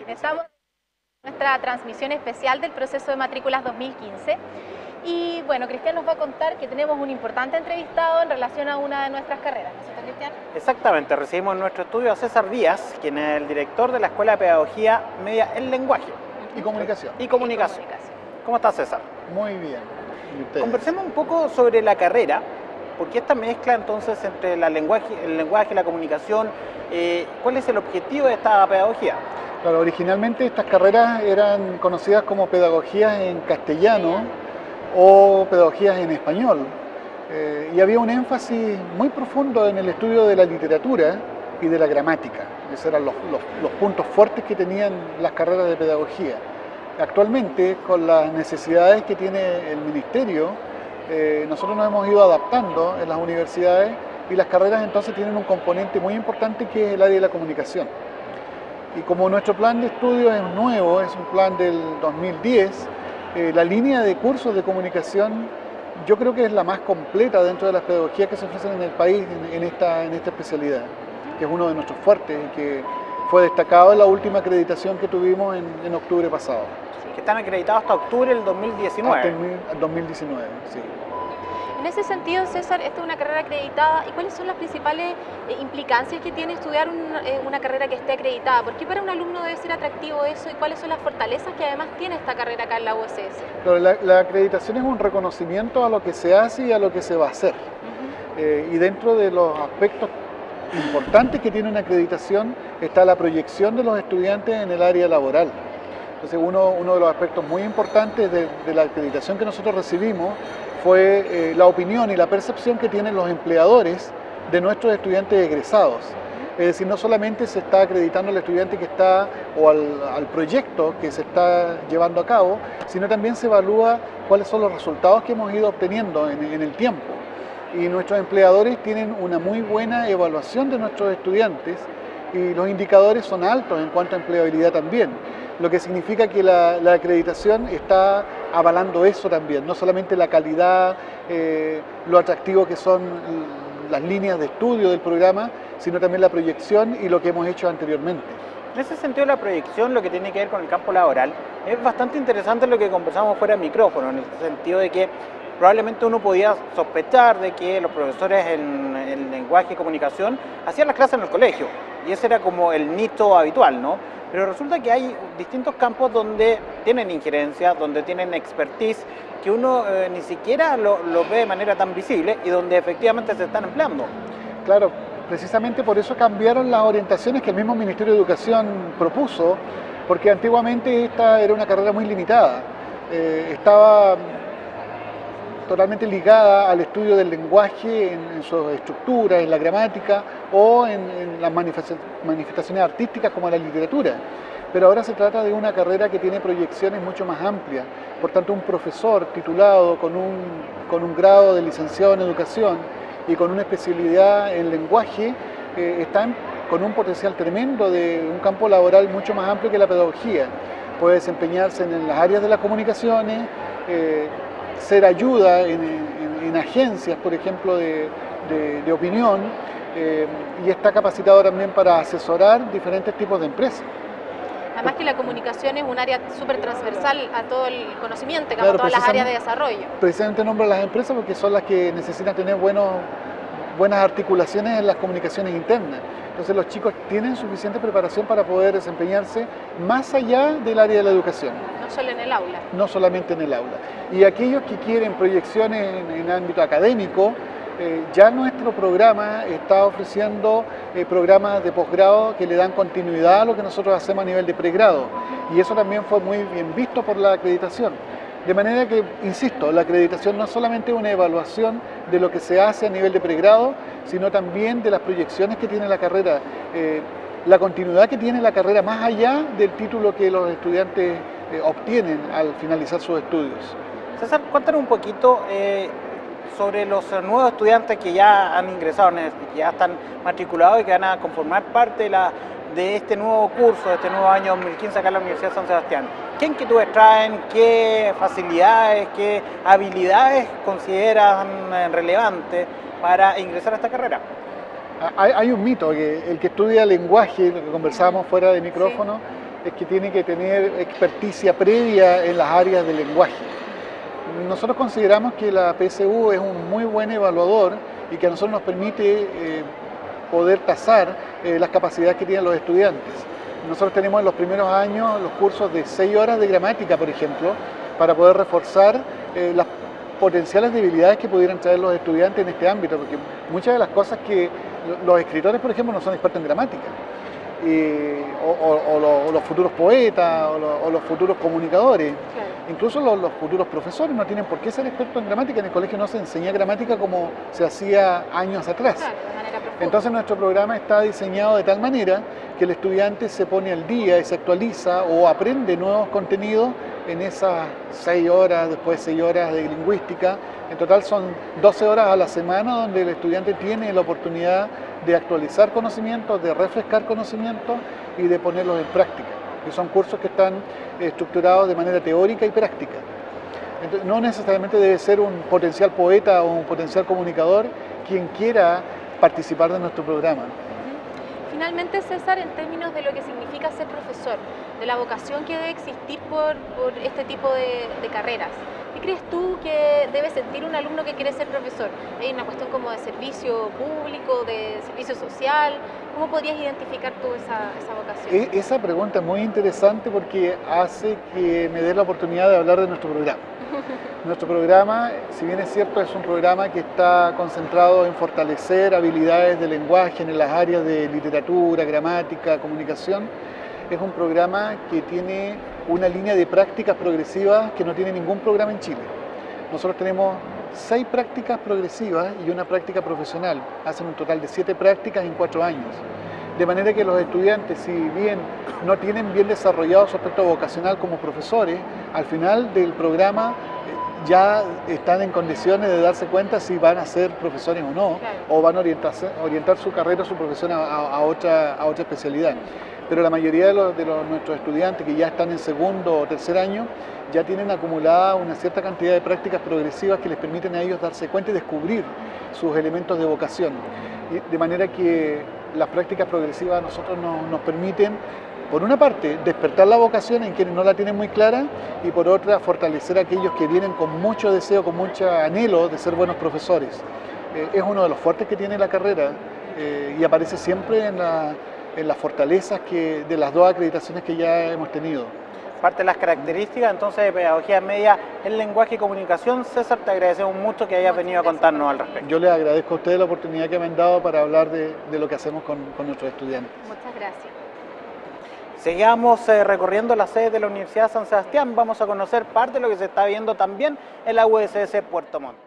Estamos en nuestra transmisión especial del proceso de matrículas 2015 y bueno, Cristian nos va a contar que tenemos un importante entrevistado en relación a una de nuestras carreras, ¿no es cierto, Cristian? Exactamente, recibimos en nuestro estudio a César Díaz, quien es el director de la Escuela de Pedagogía Media en Lenguaje Y comunicación. y Comunicación. ¿Cómo estás, César? Muy bien. ¿Y ustedes? Conversemos un poco sobre la carrera, porque esta mezcla entonces entre el lenguaje y la comunicación, ¿cuál es el objetivo de esta pedagogía? Claro, originalmente estas carreras eran conocidas como pedagogías en castellano o pedagogías en español. Y había un énfasis muy profundo en el estudio de la literatura y de la gramática. Esos eran los puntos fuertes que tenían las carreras de pedagogía. Actualmente, con las necesidades que tiene el ministerio, nosotros nos hemos ido adaptando en las universidades y las carreras entonces tienen un componente muy importante que es el área de la comunicación. Y como nuestro plan de estudio es nuevo, es un plan del 2010, la línea de cursos de comunicación yo creo que es la más completa dentro de las pedagogías que se ofrecen en el país en esta especialidad, que es uno de nuestros fuertes y que fue destacado en la última acreditación que tuvimos en octubre pasado. Que están acreditados hasta octubre del 2019. Hasta el 2019, sí. En ese sentido, César, esta es una carrera acreditada. ¿Y cuáles son las principales implicancias que tiene estudiar una carrera que esté acreditada? ¿Por qué para un alumno debe ser atractivo eso? ¿Y cuáles son las fortalezas que además tiene esta carrera acá en la USS? Pero la acreditación es un reconocimiento a lo que se hace y a lo que se va a hacer. Y dentro de los aspectos importantes que tiene una acreditación está la proyección de los estudiantes en el área laboral. Entonces uno de los aspectos muy importantes de la acreditación que nosotros recibimos fue la opinión y la percepción que tienen los empleadores de nuestros estudiantes egresados. Es decir, no solamente se está acreditando al estudiante que está o al proyecto que se está llevando a cabo, sino también se evalúa cuáles son los resultados que hemos ido obteniendo en el tiempo. Y nuestros empleadores tienen una muy buena evaluación de nuestros estudiantes y los indicadores son altos en cuanto a empleabilidad también, lo que significa que la acreditación está avalando eso también, no solamente la calidad, lo atractivo que son las líneas de estudio del programa, sino también la proyección y lo que hemos hecho anteriormente. En ese sentido, la proyección, lo que tiene que ver con el campo laboral, es bastante interesante lo que conversamos fuera de micrófono, en el sentido de que probablemente uno podía sospechar de que los profesores en lenguaje y comunicación hacían las clases en el colegio, y ese era como el nicho habitual, ¿no? Pero resulta que hay distintos campos donde tienen injerencia, donde tienen expertise, que uno ni siquiera lo ve de manera tan visible y donde efectivamente se están empleando. Claro, precisamente por eso cambiaron las orientaciones que el mismo Ministerio de Educación propuso, porque antiguamente esta era una carrera muy limitada. Estaba totalmente ligada al estudio del lenguaje en su estructura, en la gramática o en las manifestaciones artísticas como la literatura. Pero ahora se trata de una carrera que tiene proyecciones mucho más amplias. Por tanto, un profesor titulado con un grado de licenciado en educación y con una especialidad en lenguaje está con un potencial tremendo de un campo laboral mucho más amplio que la pedagogía. Puede desempeñarse en las áreas de las comunicaciones, ser ayuda en agencias, por ejemplo, de opinión, y está capacitado también para asesorar diferentes tipos de empresas. Además que la comunicación es un área súper transversal a todo el conocimiento, Claro, a todas las áreas de desarrollo. Precisamente nombro las empresas porque son las que necesitan tener buenas articulaciones en las comunicaciones internas. Entonces los chicos tienen suficiente preparación para poder desempeñarse más allá del área de la educación. No solo en el aula. No solamente en el aula. Y aquellos que quieren proyecciones en ámbito académico, ya nuestro programa está ofreciendo programas de posgrado que le dan continuidad a lo que nosotros hacemos a nivel de pregrado. Y eso también fue muy bien visto por la acreditación. De manera que, insisto, la acreditación no es solamente una evaluación de lo que se hace a nivel de pregrado, sino también de las proyecciones que tiene la carrera, la continuidad que tiene la carrera más allá del título que los estudiantes obtienen al finalizar sus estudios. César, cuéntanos un poquito sobre los nuevos estudiantes que ya han ingresado, que ya están matriculados y que van a conformar parte de este nuevo curso, de este nuevo año 2015 acá en la Universidad de San Sebastián. ¿Qué inquietudes traen? ¿Qué facilidades? ¿Qué habilidades consideran relevantes para ingresar a esta carrera? Hay un mito, que el que estudia lenguaje, lo que conversábamos fuera de micrófono, es que tiene que tener experticia previa en las áreas del lenguaje. Nosotros consideramos que la PSU es un muy buen evaluador y que a nosotros nos permite poder tasar las capacidades que tienen los estudiantes. Nosotros tenemos en los primeros años los cursos de 6 horas de gramática, por ejemplo, para poder reforzar las potenciales debilidades que pudieran traer los estudiantes en este ámbito, porque muchas de las cosas que los escritores, por ejemplo, no son expertos en gramática, o los futuros poetas, o los futuros comunicadores. Claro. Incluso los futuros profesores no tienen por qué ser expertos en gramática. En el colegio no se enseña gramática como se hacía años atrás. Claro, de manera profunda. Entonces nuestro programa está diseñado de tal manera que el estudiante se pone al día y se actualiza o aprende nuevos contenidos en esas 6 horas, después 6 horas de lingüística. En total son 12 horas a la semana donde el estudiante tiene la oportunidad de actualizar conocimientos, de refrescar conocimientos y de ponerlos en práctica, que son cursos que están estructurados de manera teórica y práctica. Entonces, no necesariamente debe ser un potencial poeta o un potencial comunicador quien quiera participar de nuestro programa. Finalmente, César, en términos de lo que significa ser profesor, de la vocación que debe existir por este tipo de carreras, ¿qué crees tú que debe sentir un alumno que quiere ser profesor? ¿Hay una cuestión como de servicio público, de servicio social? ¿Cómo podrías identificar tú esa vocación? Esa pregunta es muy interesante porque hace que me dé la oportunidad de hablar de nuestro programa. Nuestro programa, si bien es cierto, es un programa que está concentrado en fortalecer habilidades de lenguaje en las áreas de literatura, gramática, comunicación. Es un programa que tiene una línea de prácticas progresivas que no tiene ningún programa en Chile. Nosotros tenemos 6 prácticas progresivas y una práctica profesional. Hacen un total de 7 prácticas en 4 años. De manera que los estudiantes, si bien no tienen bien desarrollado su aspecto vocacional como profesores, al final del programa ya están en condiciones de darse cuenta si van a ser profesores o no, claro, o van a orientar su carrera, su profesión a otra especialidad. Pero la mayoría de nuestros estudiantes que ya están en segundo o tercer año ya tienen acumulada una cierta cantidad de prácticas progresivas que les permiten a ellos darse cuenta y descubrir sus elementos de vocación. De manera que las prácticas progresivas a nosotros nos permiten, por una parte, despertar la vocación en quienes no la tienen muy clara y por otra, fortalecer a aquellos que vienen con mucho deseo, con mucho anhelo de ser buenos profesores. Es uno de los fuertes que tiene la carrera y aparece siempre en las fortalezas de las 2 acreditaciones que ya hemos tenido. Parte de las características entonces de pedagogía media en lenguaje y comunicación. César, te agradecemos mucho que hayas venido a contarnos al respecto. Yo les agradezco a ustedes la oportunidad que me han dado para hablar de lo que hacemos con nuestros estudiantes. Muchas gracias. Sigamos recorriendo la sede de la Universidad de San Sebastián. Vamos a conocer parte de lo que se está viendo también en la USS Puerto Montt.